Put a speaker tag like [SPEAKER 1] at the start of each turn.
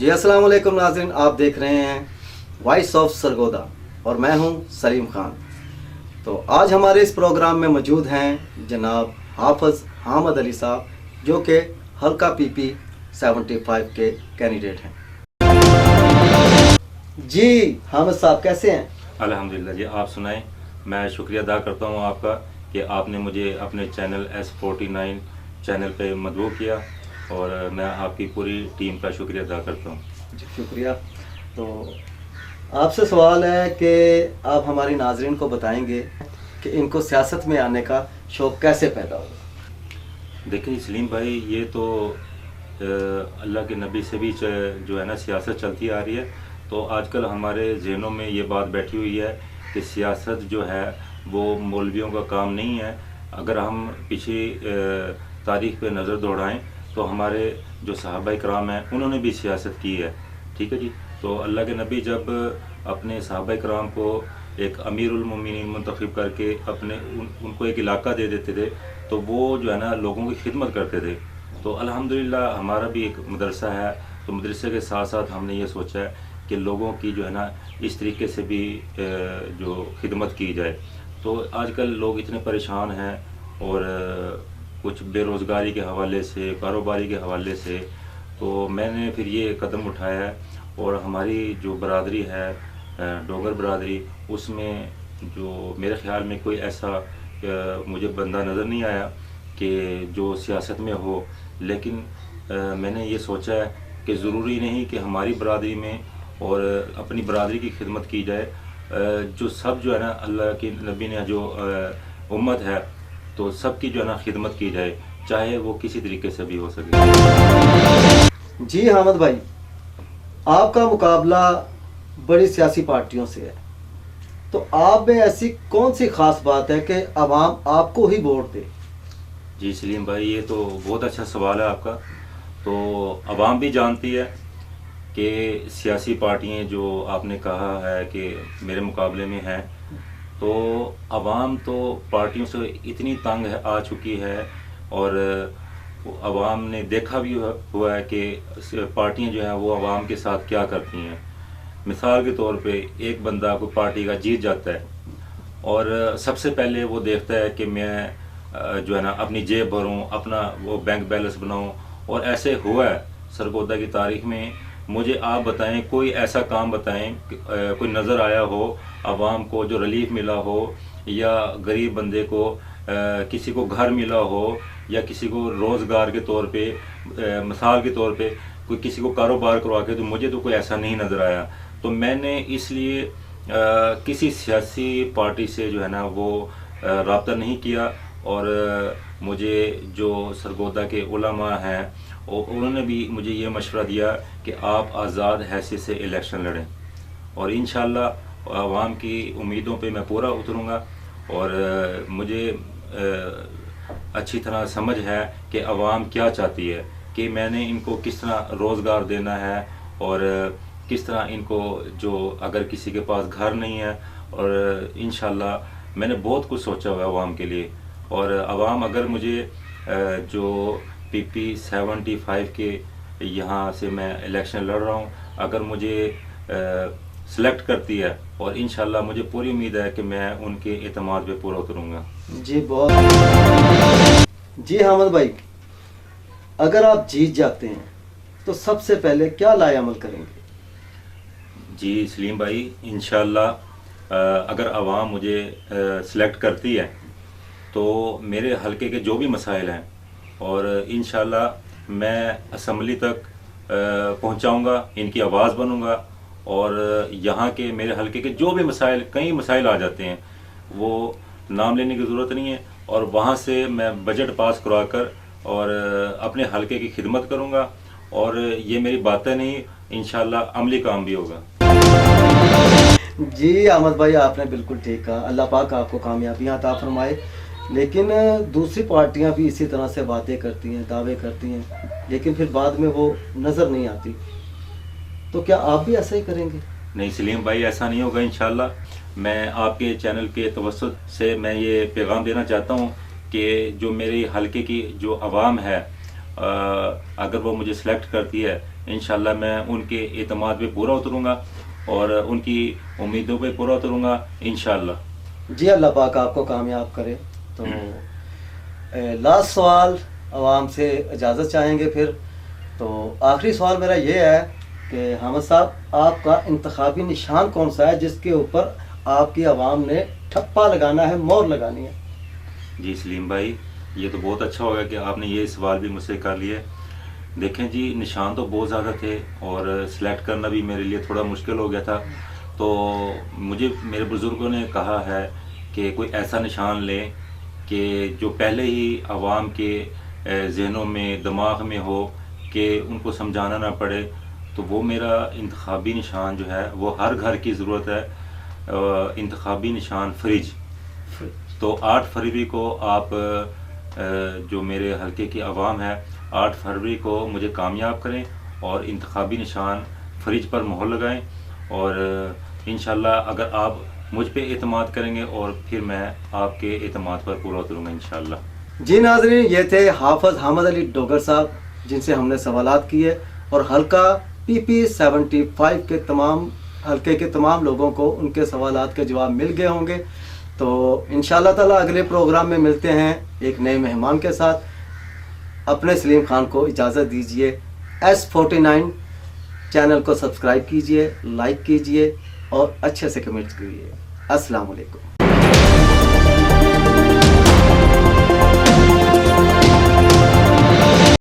[SPEAKER 1] जी अस्सलाम वालेकुम नाज़रीन, आप देख रहे हैं वॉइस ऑफ सरगोदा और मैं हूं सलीम खान। तो आज हमारे इस प्रोग्राम में मौजूद हैं जनाब हाफिज़ हामिद अली साहब, जो कि हल्का पीपी 75 के कैंडिडेट हैं। जी हामिद साहब कैसे हैं?
[SPEAKER 2] अल्हम्दुलिल्लाह जी, आप सुनाएं। मैं शुक्रिया अदा करता हूं आपका कि आपने मुझे अपने चैनल S49 चैनल पे मदबू किया और मैं आपकी पूरी टीम का शुक्रिया अदा करता हूं।
[SPEAKER 1] जी शुक्रिया। तो आपसे सवाल है कि आप हमारी नाजरीन को बताएंगे कि इनको सियासत में आने का शौक़ कैसे पैदा हुआ?
[SPEAKER 2] देखिए सलीम भाई, ये तो अल्लाह के नबी से भी जो है ना सियासत चलती आ रही है। तो आजकल हमारे जहनों में ये बात बैठी हुई है कि सियासत जो है वो मौलवियों का काम नहीं है। अगर हम पीछे तारीख़ पे नज़र दौड़ाएं तो हमारे जो सहाबा कराम हैं उन्होंने भी सियासत की है। ठीक है जी। तो अल्लाह के नबी जब अपने सहाबा कराम को एक अमीरुल मोमिनीन मुंतखब करके उनको एक इलाका दे देते थे, तो वो जो है ना लोगों की खिदमत करते थे। तो अल्हम्दुलिल्लाह हमारा भी एक मदरसा है, तो मदरसे के साथ साथ हमने ये सोचा है कि लोगों की जो है ना इस तरीके से भी जो खिदमत की जाए। तो आजकल लोग इतने परेशान हैं और कुछ बेरोज़गारी के हवाले से, कारोबारी के हवाले से, तो मैंने फिर ये कदम उठाया है। और हमारी जो बरादरी है डोगर बरादरी, उसमें जो मेरे ख़्याल में कोई ऐसा मुझे बंदा नज़र नहीं आया कि जो सियासत में हो। लेकिन मैंने ये सोचा है कि ज़रूरी नहीं कि हमारी बरादरी में और अपनी बरादरी की खिदमत की जाए। जो सब जो है ना अल्लाह के नबी ने जो उम्मत है, तो सबकी जो है ना खिदमत की जाए, चाहे वो किसी तरीके से भी हो सके।
[SPEAKER 1] जी हामिद भाई, आपका मुकाबला बड़ी सियासी पार्टियों से है, तो आप में ऐसी कौन सी ख़ास बात है कि अवाम आपको ही वोट दे?
[SPEAKER 2] जी सलीम भाई, ये तो बहुत अच्छा सवाल है आपका। तो अवाम भी जानती है कि सियासी पार्टियां जो आपने कहा है कि मेरे मुकाबले में हैं, तो अवाम तो पार्टियों से इतनी तंग आ चुकी है और अवाम ने देखा भी हुआ है कि पार्टियां जो हैं वो अवाम के साथ क्या करती हैं। मिसाल के तौर पे एक बंदा कोई पार्टी का जीत जाता है और सबसे पहले वो देखता है कि मैं जो है ना अपनी जेब भरूं, अपना वो बैंक बैलेंस बनाऊं। और ऐसे हुआ है सरगोदा की तारीख में। मुझे आप बताएं, कोई ऐसा काम बताएं, कोई नज़र आया हो अवाम को जो रिलीफ मिला हो, या गरीब बंदे को किसी को घर मिला हो, या किसी को रोज़गार के तौर पे मिसाल के तौर पे कोई किसी को कारोबार करवा के। तो मुझे तो कोई ऐसा नहीं नज़र आया। तो मैंने इसलिए किसी सियासी पार्टी से जो है ना वो रब्ता नहीं किया। और मुझे जो सरगोदा के उलमा हैं उन्होंने भी मुझे ये मशवरा दिया कि आप आज़ाद हैसियत से इलेक्शन लड़ें, और इंशाअल्लाह आवाम की उम्मीदों पे मैं पूरा उतरूँगा। और मुझे अच्छी तरह समझ है कि आवाम क्या चाहती है, कि मैंने इनको किस तरह रोज़गार देना है, और किस तरह इनको जो अगर किसी के पास घर नहीं है, और इंशाअल्लाह मैंने बहुत कुछ सोचा हुआ है आवाम के लिए। और आवाम अगर मुझे जो PP 75 के यहाँ से मैं इलेक्शन लड़ रहा हूँ, अगर मुझे सेलेक्ट करती है, और इंशाल्लाह मुझे पूरी उम्मीद है कि मैं उनके एतमाद पे पूरा उतरूँगा।
[SPEAKER 1] जी बहुत। जी हामिद भाई, अगर आप जीत जाते हैं तो सबसे पहले क्या लाए अमल करेंगे?
[SPEAKER 2] जी सलीम भाई, इंशाल्लाह अगर आवाम मुझे सेलेक्ट करती है तो मेरे हलके के जो भी मसाइल हैं, और इंशाल्लाह मैं असम्बली तक पहुंचाऊंगा, इनकी आवाज़ बनूंगा। और यहाँ के मेरे हलके के जो भी मसाइल, कई मसाइल आ जाते हैं, वो नाम लेने की ज़रूरत नहीं है, और वहाँ से मैं बजट पास करवा कर और अपने हलके की खिदमत करूँगा। और ये मेरी बातें नहीं, इंशाल्लाह अमली काम भी होगा।
[SPEAKER 1] जी हामिद भाई, आपने बिल्कुल ठीक कहा। अल्लाह पाक आपको कामयाबियाँ अता फरमाए। लेकिन दूसरी पार्टियां भी इसी तरह से बातें करती हैं, दावे करती हैं, लेकिन फिर बाद में वो नज़र नहीं आती। तो क्या आप भी ऐसा ही करेंगे?
[SPEAKER 2] नहीं सलीम भाई, ऐसा नहीं होगा इंशाल्लाह। मैं आपके चैनल के तवस्सुत से मैं ये पैगाम देना चाहता हूँ कि जो मेरे हलके की जो आवाम है, अगर वो मुझे सेलेक्ट करती है इंशाल्लाह मैं उनके एतमाद पे पूरा उतरूँगा और उनकी उम्मीदों पे पूरा उतरूँगा इंशाल्लाह।
[SPEAKER 1] जी अल्लाह पाक आपको कामयाब करे। तो लास्ट सवाल आवाम से इजाज़त चाहेंगे फिर। तो आखिरी सवाल मेरा ये है कि हामिद साहब, आपका इंतखाबी निशान कौन सा है जिसके ऊपर आपकी आवाम ने ठप्पा लगाना है, मोहर लगानी है?
[SPEAKER 2] जी सलीम भाई, ये तो बहुत अच्छा होगा कि आपने ये सवाल भी मुझसे कर लिया। देखें जी, निशान तो बहुत ज़्यादा थे और सिलेक्ट करना भी मेरे लिए थोड़ा मुश्किल हो गया था। तो मुझे मेरे बुज़ुर्गों ने कहा है कि कोई ऐसा निशान लें कि जो पहले ही आवाम के जहनों में, दिमाग में हो, कि उनको समझाना ना पड़े। तो वो मेरा इंतखाबी निशान जो है वो हर घर की ज़रूरत है, इंतखाबी निशान फ्रिज। तो 8 फरवरी को आप जो मेरे हलके की आवाम है, 8 फरवरी को मुझे कामयाब करें और इंतखाबी निशान फ्रिज पर मोहर लगाएं। और इंशाल्लाह अगर आप मुझ पे एतमाद करेंगे और फिर मैं आपके एतमाद पर पूरा उतरूँगा इंशाल्लाह।
[SPEAKER 1] जी नाज़रीन, ये थे हाफ़िज़ हामिद अली डोगर साहब जिनसे हमने सवालात किए और हल्का PP 75 के तमाम हल्के के तमाम लोगों को उनके सवालात के जवाब मिल गए होंगे। तो इंशाअल्लाह ताला अगले प्रोग्राम में मिलते हैं एक नए मेहमान के साथ। अपने सलीम खान को इजाज़त दीजिए। S49 चैनल को सब्सक्राइब कीजिए, लाइक कीजिए और अच्छे से कमेंट्स कीजिए। अस्सलाम वालेकुम।